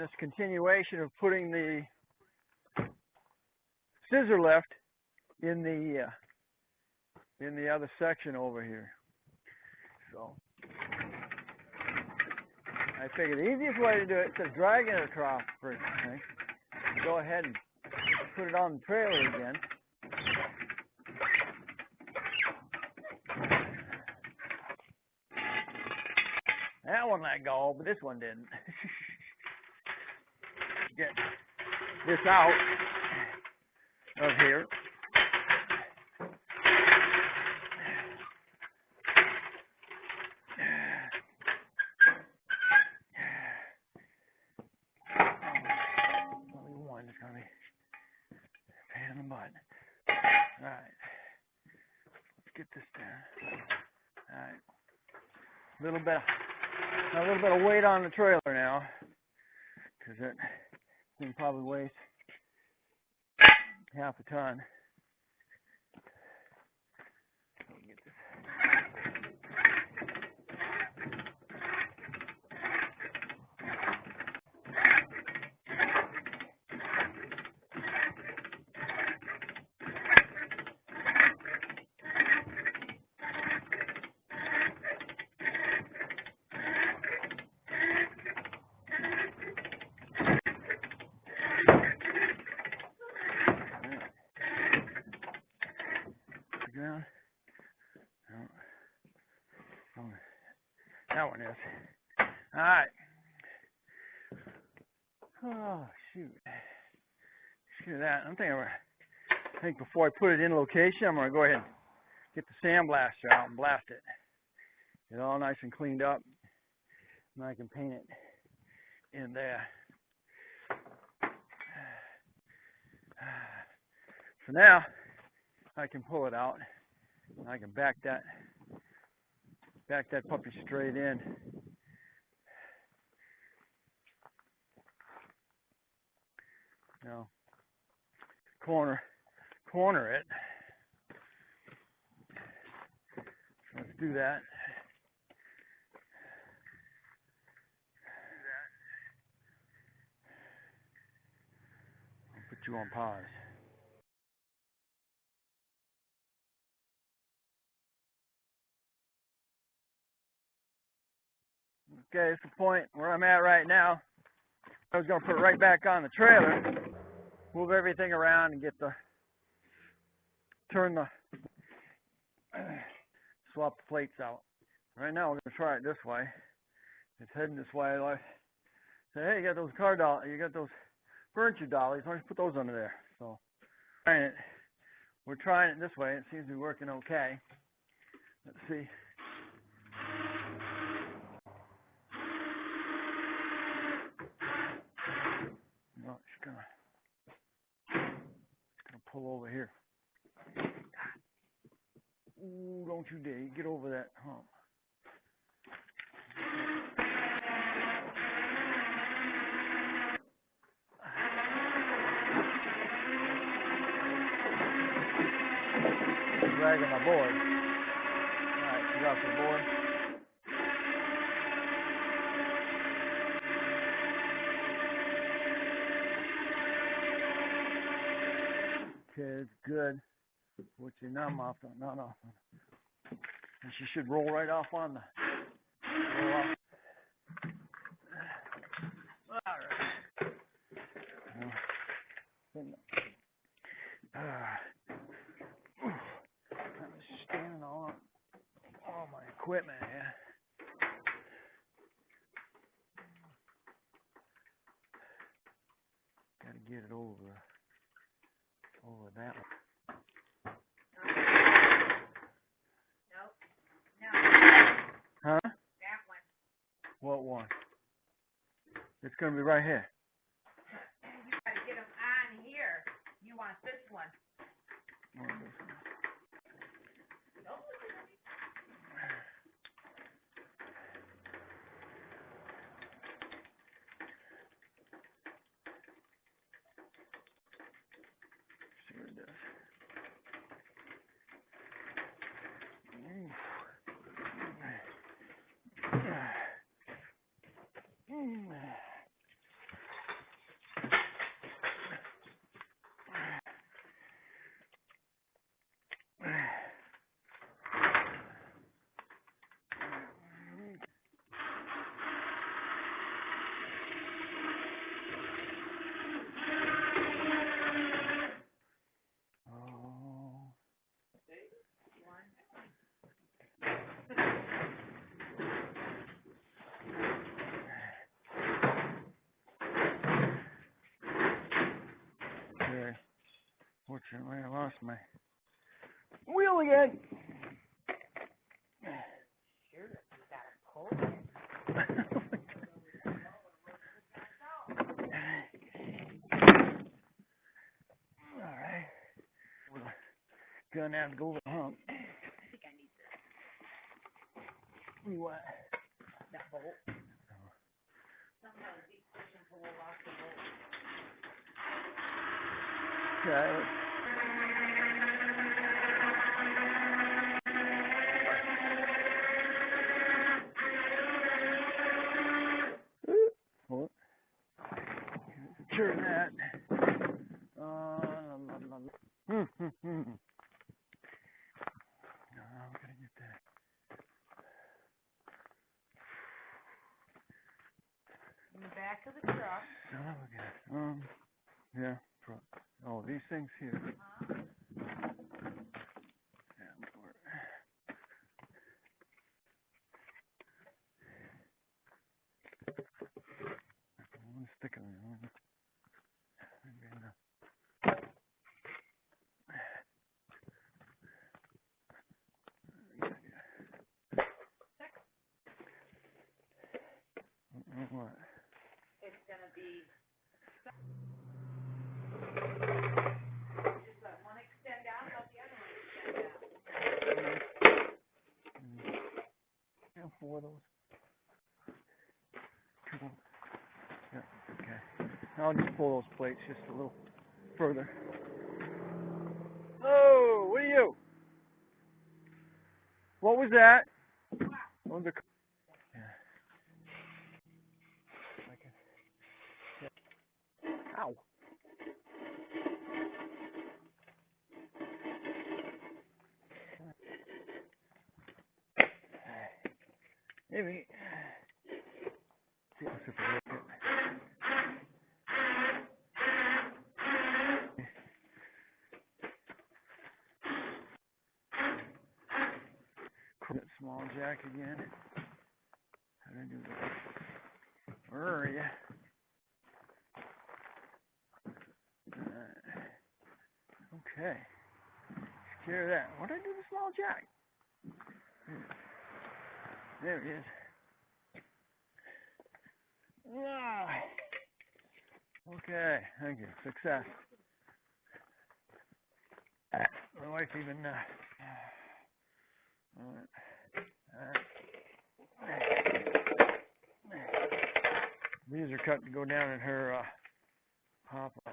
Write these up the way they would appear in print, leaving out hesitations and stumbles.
this continuation of putting the scissor lift in the other section over here. So I figured the easiest way to do it, instead of dragging it across first thing, go ahead and put it on the trailer again. That one let go, but this one didn't. Get this out of here. Only one is going to be a pain in the butt. All right. Let's get this down. All right. A little bit of weight on the trailer now, because that thing probably weighs half a ton. Get this. Ground. No. That one is. Alright. Oh, shoot. Screw that. I think before I put it in location, I'm going to go ahead and get the sandblaster out and blast it. Get it all nice and cleaned up. And I can paint it in there. So now, I can pull it out, and I can back that puppy straight in. Now, corner it. So let's do that. I'll put you on pause. Okay, it's the point where I'm at right now. I was going to put it right back on the trailer, move everything around and swap the plates out. Right now we're going to try it this way. It's heading this way. I say, hey, you got those you got those furniture dollies, why don't you put those under there? So we're trying it this way. It seems to be working okay. Let's see. No, it's gonna pull over here. Ooh, don't you dare get over that hump. Dragging my board. Alright, you got the board. Okay, it's good. Which is not off. And she should roll right off on the. Roll off. All right. I'm standing on all my equipment here. Got to get it over that one. Huh? That one. What one? It's going to be right here. You got to get them on here. You want this one. What is this one? Sure it does. Fortunately, I lost my wheel again. Sure, you got a pole. All right. Gonna have to go over the hump. I think I need this. What? That bolt. Sometimes these pushing pull off the bolt. Okay. Hold it. Sure that. I'm gonna get that. In the back of the truck. Son of a gun. Yeah. Oh, these things here. Yeah, I'm gonna stick them in. What? It's gonna be. Just let one extend out, let the other one extend out. Yeah, 4 of those. Yeah, okay. I'll just pull those plates just a little further. Oh, what are you? What was that? On the. Yeah. Ow. Maybe. See if it works. Small jack again. How do I do that? Where are you? Okay. Secure that. What did I do with the small jack? There it is. Ah. Okay, thank you. Success. My wife even these are cut to go down in her hop on.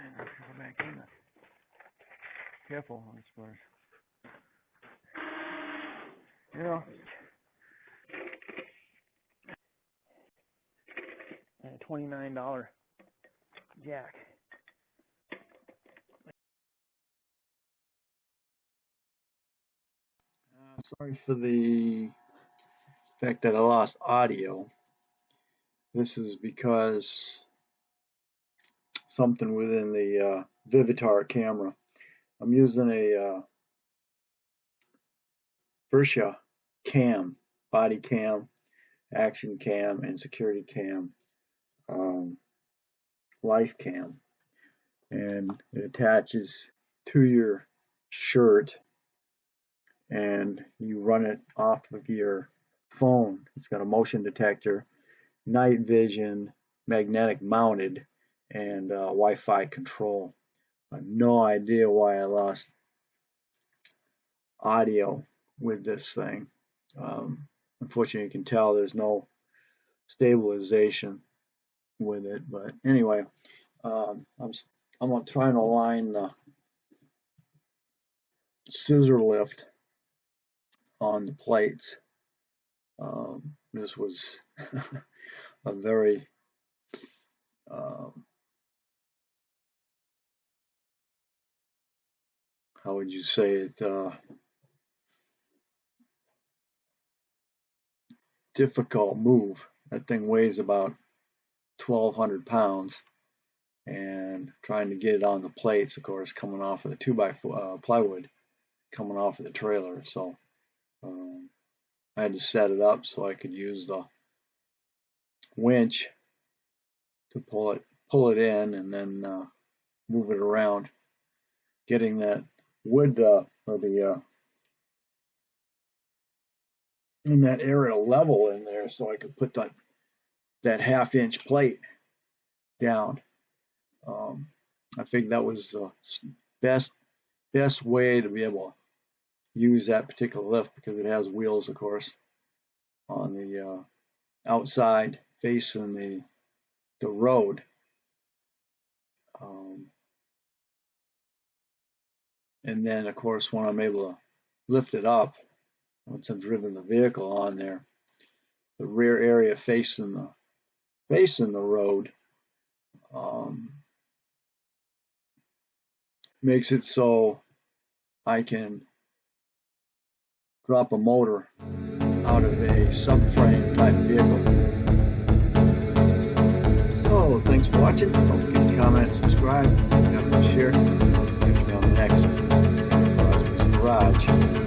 Go back in. Careful on the splitters. You know, a $29 jack. Sorry for the fact that I lost audio. This is because something within the Vivitar camera. I'm using a Versha cam, body cam, action cam, and security cam, life cam, and it attaches to your shirt and you run it off of your phone. It's got a motion detector, night vision, magnetic mounted, and Wi-Fi control. I have no idea why I lost audio with this thing. Unfortunately, you can tell there's no stabilization with it. But anyway, I'm trying to align the scissor lift on the plates. This was a very how would you say it, difficult move. That thing weighs about 1,200 pounds, and trying to get it on the plates, of course, coming off of the 2x plywood, coming off of the trailer. So I had to set it up so I could use the winch to pull it in and then move it around, getting that wood or the in that area level in there, so I could put that 1/2-inch plate down. I think that was the best way to be able to use that particular lift, because it has wheels, of course, on the outside facing the road. And then, of course, when I'm able to lift it up, once I've driven the vehicle on there, the rear area facing the road makes it so I can drop a motor out of a subframe type vehicle. So, thanks for watching. Don't forget to comment, subscribe, share. Catch me on the next Crosby's Garage.